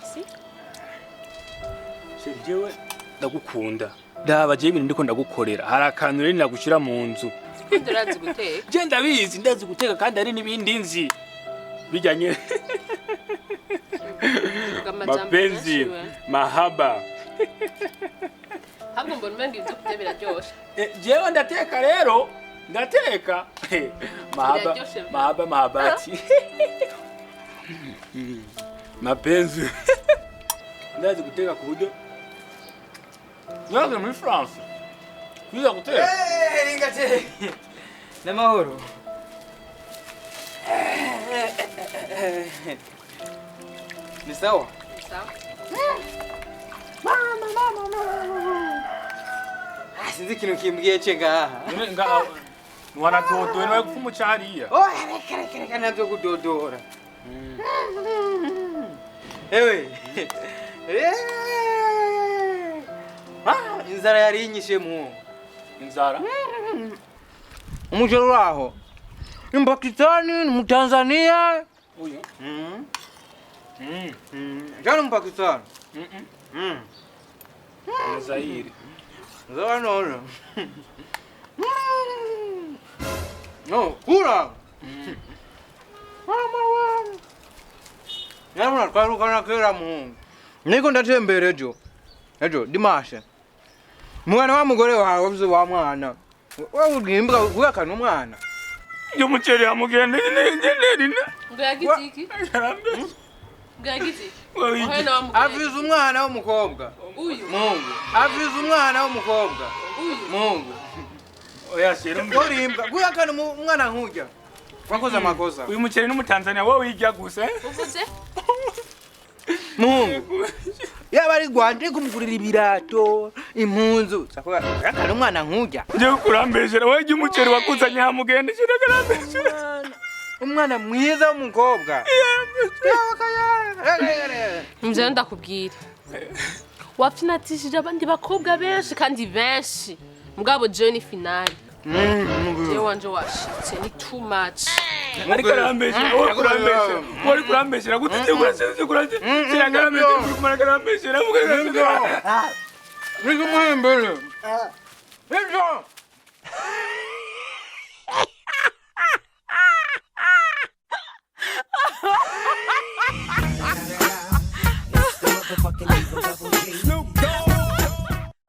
Merci. Sheri jewe ndagukunda. Ndaba je ibintu ndiko ndagukorera. Hari akantu rero nagushira mu nzu. Ndurazi guteka. Je ndabizi ndazi guteka kandi hari n'ibindi nzi. Bijanye. Mapenzi, mahaba. Hamwe mbona umenga ibyo kurya biraryoshe. Jewe ndateka rero. Ndateka. Mahabati. Mapenzi. Ndazi guteka ku buryo. Yaje muri France. Kwiza guteka. Ringateri. Namahoro. Ni sawa? Sawa. Sinzi ikintu kimbwiye ce ngaha. Wanadodoye nawe gupfumu cyariya. Reka ntabyo kudodora. Ewe. Inzara yari inyishe mu. Inzara? Umujero uraho. Ni Pakistani, ni Tanzania. Uyu? Jana mu Pakistani. Zaire. Zaire no. No, kura. Nyamuna twaruka nakera mu. Niko ndatembere ejo. Ejo dimashe. Mwana wa mugore wawe uvuze wa mwana. Wewe ugimba kuyakana umwana. Yo muceri amugende nene. Ngagitiki. Ngagitiki. Avize umwana w'umukobwa. Uyu. Mungu. Avize umwana w'umukobwa. Uyu. Mungu. Oya sheri Ngorimbwa kuyakana umwana nkujya. Wakoze amakosa. Uyu muceri n'umutanzania wowe wigya gusa. Uvuze? Mungu. Yaba ari Rwanda kumugurira ibirato, impunzu. Sakuba yakana umwana nkujya. Nje kurambeshera wowe jya umuceri wakuzanye hamugende shira karambeshera. Umwana mwiza w'umukobwa. Mje ndakubwira. Wapfinatishije abandi bakobwa benshi kandi benshi. Mugabo Johnny finale. Yewe wanje washitse ni too much. Ari karambeshera wowe kurambeshera. Wowe kurambeshera gutse kurase. Shira karambeshera kumara karambeshera mugare. Niko muhembele. Niko. Fucking